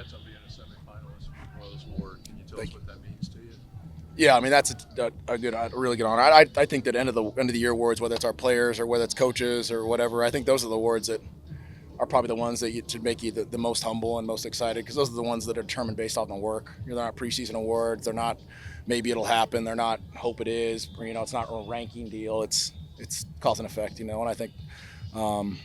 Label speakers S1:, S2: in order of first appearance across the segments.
S1: congrats on being a semifinalist for the Rose Award. Can you tell
S2: Thank
S1: us
S2: you.
S1: what that means to you?
S2: Yeah, I mean that's a really good honor. I think that end of the year awards, whether it's our players or whether it's coaches or whatever, I think those are the awards that are probably the ones that should make you the most humble and most excited, because those are the ones that are determined based off on work. They're not preseason awards. They're not maybe it'll happen. They're not hope it is. Or, it's not a ranking deal. It's cause and effect. And I think um,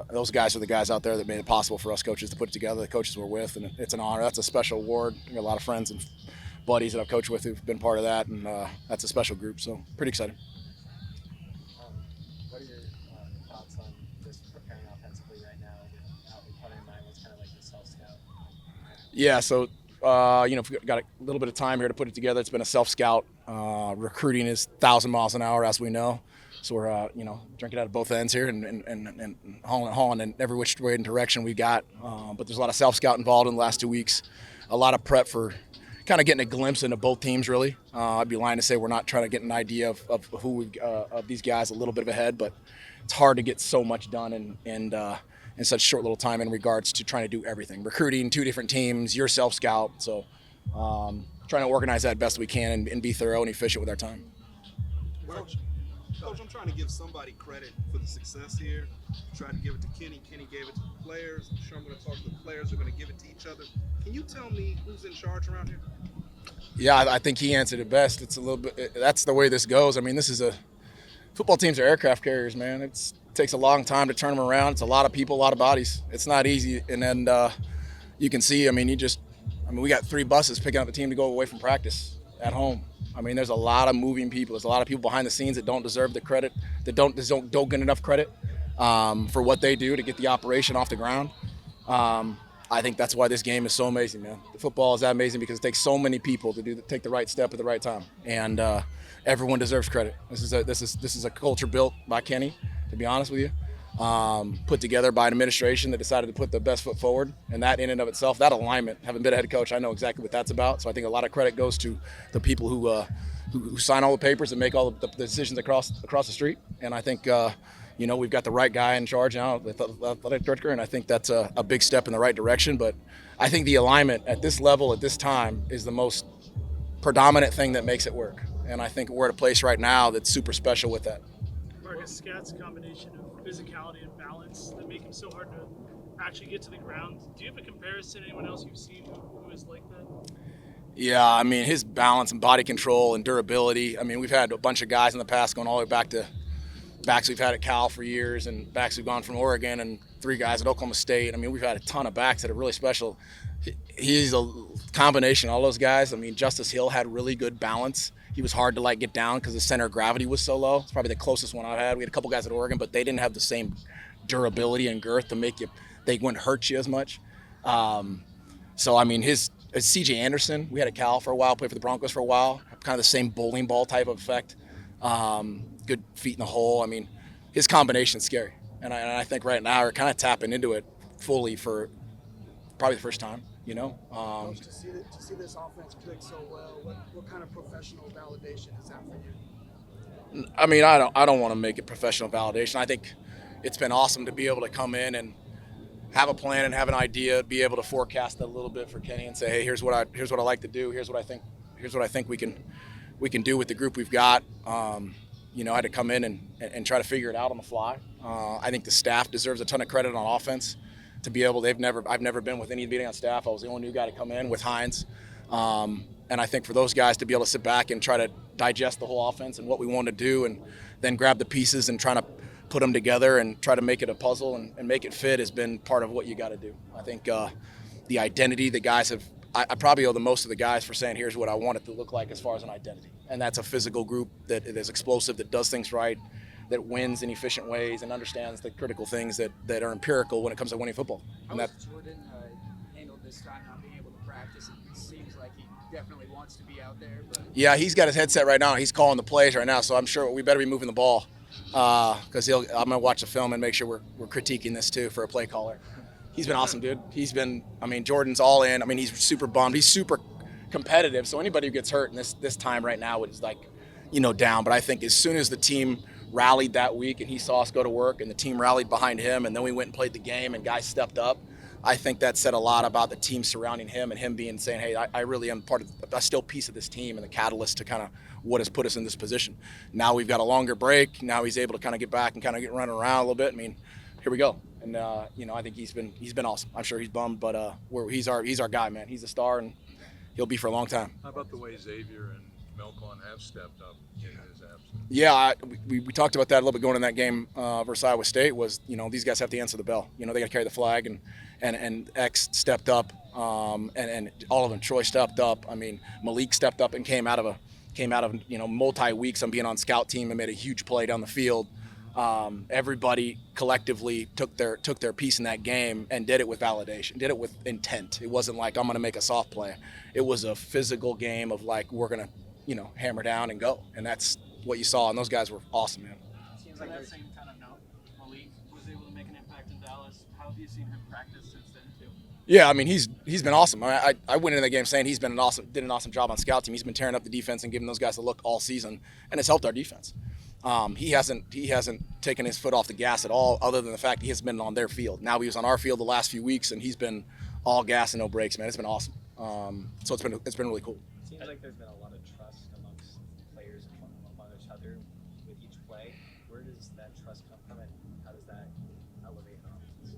S2: those guys are the guys out there that made it possible for us coaches to put it together. The coaches we're with, and it's an honor. That's a special award. I got a lot of friends and buddies that I've coached with who've been part of that, and that's a special group. So pretty excited.
S3: Um, what are your thoughts on just preparing offensively right now with Hunter in mind? What's kind of like the self scout?
S2: Yeah, so we've got a little bit of time here to put it together. It's been a self scout. Recruiting is 1,000 miles an hour, as we know. So we're drinking out of both ends here and hauling in every which way and direction we got. But there's a lot of self scout involved in the last 2 weeks. A lot of prep for kind of getting a glimpse into both teams, really. I'd be lying to say we're not trying to get an idea of who of these guys a little bit of ahead, but it's hard to get so much done in such short little time in regards to trying to do everything. Recruiting 2 different teams, your self scout. So trying to organize that best we can and be thorough and efficient with our time.
S4: Coach, I'm trying to give somebody credit for the success here. Tried to give it to Kenny. Kenny gave it to the players. I'm sure I'm going to talk to the players. They're going to give it to each other. Can you tell me who's in charge around here?
S2: Yeah, I think he answered it best. It's a little bit. That's the way this goes. I mean, football teams are aircraft carriers, man. It takes a long time to turn them around. It's a lot of people, a lot of bodies. It's not easy. And then you can see. I mean, we got 3 buses picking up the team to go away from practice at home. I mean, there's a lot of moving people. There's a lot of people behind the scenes that don't deserve the credit, that don't get enough credit for what they do to get the operation off the ground. I think that's why this game is so amazing, man. The football is that amazing because it takes so many people to take the right step at the right time, and everyone deserves credit. This is a culture built by Kenny, to be honest with you. Put together by an administration that decided to put the best foot forward, and that in and of itself, that alignment, having been a head coach, I know exactly what that's about. So I think a lot of credit goes to the people who sign all the papers and make all the decisions across the street. And I think we've got the right guy in charge now, the athletic director, and I think that's a big step in the right direction. But I think the alignment at this level at this time is the most predominant thing that makes it work. And I think we're at a place right now that's super special with that.
S5: Marcus, Scott's combination of physicality and balance that make him so hard to actually get to the ground. Do you have a comparison to anyone else you've seen who is like that?
S2: Yeah, I mean, his balance and body control and durability. I mean, we've had a bunch of guys in the past going all the way back to backs we've had at Cal for years and backs we've gone from Oregon and 3 guys at Oklahoma State. I mean, we've had a ton of backs that are really special. He's a combination of all those guys. I mean, Justice Hill had really good balance. He was hard to get down because the center of gravity was so low. It's probably the closest one I've had. We had a couple guys at Oregon, but they didn't have the same durability and girth to they wouldn't hurt you as much. So I mean, his C.J. Anderson, we had at Cal for a while, played for the Broncos for a while, kind of the same bowling ball type of effect. Good feet in the hole. I mean, his combination's scary, and I think right now we're kind of tapping into it fully for probably the first time.
S6: Coach, to see this offense click so well, what kind of professional validation is that for you?
S2: I mean, I don't want to make it professional validation. I think it's been awesome to be able to come in and have a plan and have an idea, be able to forecast a little bit for Kenny and say, hey, here's what I like to do. Here's what I think we can do with the group we've got. I had to come in and try to figure it out on the fly. I think the staff deserves a ton of credit on offense. To be able, I've never been with anybody on staff. I was the only new guy to come in with Hines, and I think for those guys to be able to sit back and try to digest the whole offense and what we want to do, and then grab the pieces and try to put them together and try to make it a puzzle and make it fit has been part of what you got to do. I think the identity the guys have. I probably owe the most of the guys for saying, here's what I want it to look like as far as an identity, and that's a physical group that is explosive, that does things right, that wins in efficient ways and understands the critical things that are empirical when it comes to winning football.
S6: How has Jordan handled this time not being able to practice? It seems like he definitely wants to be out there. But
S2: Yeah, he's got his headset right now. He's calling the plays right now, so I'm sure we better be moving the ball because I'm going to watch the film and make sure we're critiquing this too for a play caller. He's been awesome, dude. Jordan's all in. I mean, he's super bummed. He's super competitive, so anybody who gets hurt in this time right now is down. But I think as soon as the team rallied that week and he saw us go to work and the team rallied behind him and then we went and played the game and guys stepped up, I think that said a lot about the team surrounding him and him being saying, hey, I really am part of, I'm still a piece of this team and the catalyst to kind of what has put us in this position. Now we've got a longer break. Now he's able to kind of get back and kind of get running around a little bit. I mean, here we go. And I think he's been awesome. I'm sure he's bummed, but he's our guy, man. He's a star, and he'll be for a long time.
S1: How about the way Xavier and Melcon have stepped up in his absence?
S2: Yeah, we talked about that a little bit going in that game versus Iowa State. Was these guys have to answer the bell. They got to carry the flag, and X stepped up, and all of them. Troy stepped up. I mean, Malik stepped up and came out of multi weeks on being on scout team and made a huge play down the field. Everybody collectively took their piece in that game and did it with validation, did it with intent. It wasn't like I'm going to make a soft play. It was a physical game of like we're going to hammer down and go, and that's what you saw. And those guys were awesome, man.
S3: Seems
S5: On
S3: like
S5: that
S3: there's
S5: same kind of note, Malik was able to make an impact in Dallas. How have you seen him practice since then too?
S2: Yeah, I mean he's been awesome. I went into that game saying did an awesome job on scout team. He's been tearing up the defense and giving those guys a look all season, and it's helped our defense. He hasn't taken his foot off the gas at all, other than the fact he has been on their field. Now he was on our field the last few weeks, and he's been all gas and no brakes, man. It's been awesome. So it's been really cool.
S3: seems like there's been a lot of trust amongst players among each other with each play. Where does that trust come from, and how does that elevate an offense?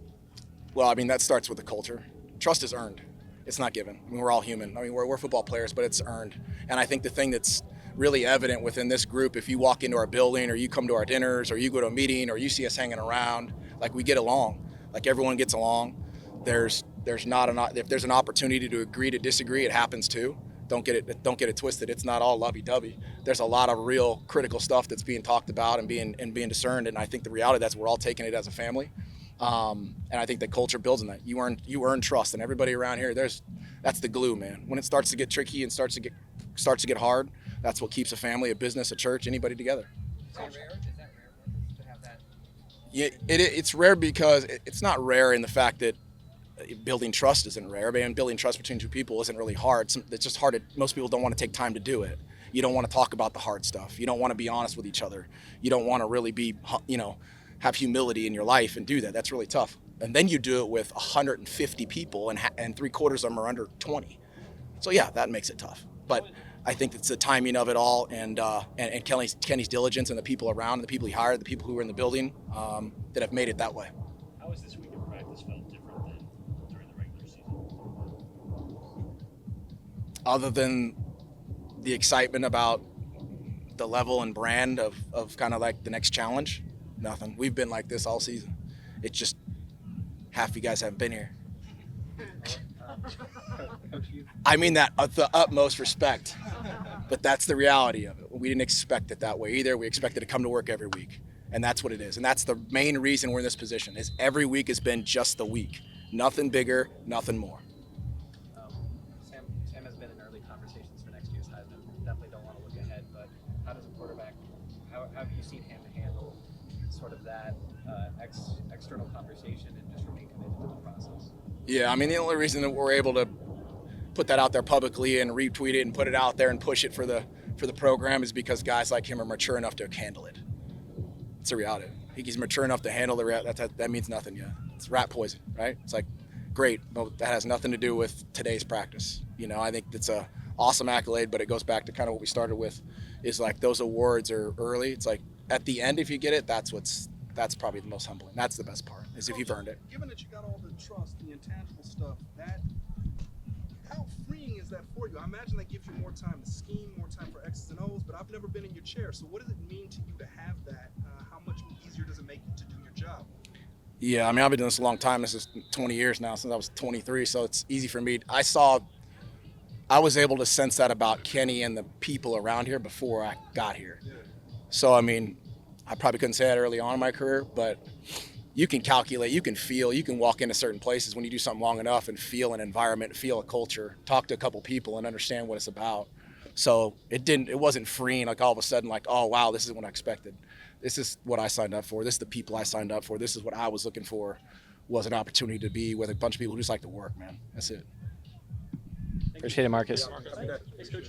S2: Well, I mean that starts with the culture. Trust is earned. It's not given. I mean we're all human. I mean we're football players, but it's earned. And I think the thing that's really evident within this group, if you walk into our building or you come to our dinners or you go to a meeting or you see us hanging around, like we get along, like everyone gets along. If there's an opportunity to agree to disagree, it happens too. Don't get it twisted. It's not all lovey-dovey. There's a lot of real critical stuff that's being talked about and being discerned. And I think the reality that's we're all taking it as a family. And I think the culture builds on that. You earn trust, and everybody around here, that's the glue, man. When it starts to get tricky and starts to get hard, that's what keeps a family, a business, a church, anybody together.
S3: Is that rare to have that?
S2: Yeah, it's rare because it's not rare in the fact that building trust isn't rare. I mean, building trust between two people isn't really hard. It's just hard. Most people don't want to take time to do it. You don't want to talk about the hard stuff. You don't want to be honest with each other. You don't want to really be, have humility in your life and do that. That's really tough. And then you do it with 150 people, and 3/4 of them are under 20. So yeah, that makes it tough. But I think it's the timing of it all, and Kenny's diligence, and the people around, and the people he hired, the people who were in the building, that have made it that way.
S7: How has this week of practice felt different than during the regular season?
S2: Other than the excitement about the level and brand of kind of like the next challenge, nothing. We've been like this all season. It's just half you guys haven't been here. I mean that with the utmost respect, but that's the reality of it. We didn't expect it that way either. We expected to come to work every week, and that's what it is. And that's the main reason we're in this position, is every week has been just the week. Nothing bigger, nothing more.
S3: Sam has been in early conversations for next year's Heisman. Definitely don't want to look ahead, but how does a quarterback, how have you seen him handle sort of that external conversation and just remain committed to the process?
S2: Yeah, I mean, the only reason that we're able to put that out there publicly and retweet it and put it out there and push it for the program is because guys like him are mature enough to handle it. It's a reality. I think he's mature enough to handle that means nothing yet. It's rat poison, right? It's like, great, but that has nothing to do with today's practice. I think it's a awesome accolade, but it goes back to kind of what we started with, is like those awards are early. It's like at the end, if you get it, that's probably the most humbling. That's the best part, is if you've earned it.
S4: Given that you got all the trust and the intangible stuff, how freeing is that for you? I imagine that gives you more time to scheme, more time for X's and O's, but I've never been in your chair. So what does it mean to you to have that? How much easier does it make you to do your job?
S2: Yeah, I mean, I've been doing this a long time. This is 20 years now, since I was 23, so it's easy for me. I was able to sense that about Kenny and the people around here before I got here. So, I mean, I probably couldn't say that early on in my career, but you can calculate, you can feel, you can walk into certain places when you do something long enough and feel an environment, feel a culture, talk to a couple people and understand what it's about. So it wasn't freeing, like all of a sudden, like, oh wow, this is what I expected. This is what I signed up for. This is the people I signed up for. This is what I was looking for, was an opportunity to be with a bunch of people who just like to work, man. That's it.
S3: Appreciate it, Marcus.
S1: Thanks, Coach.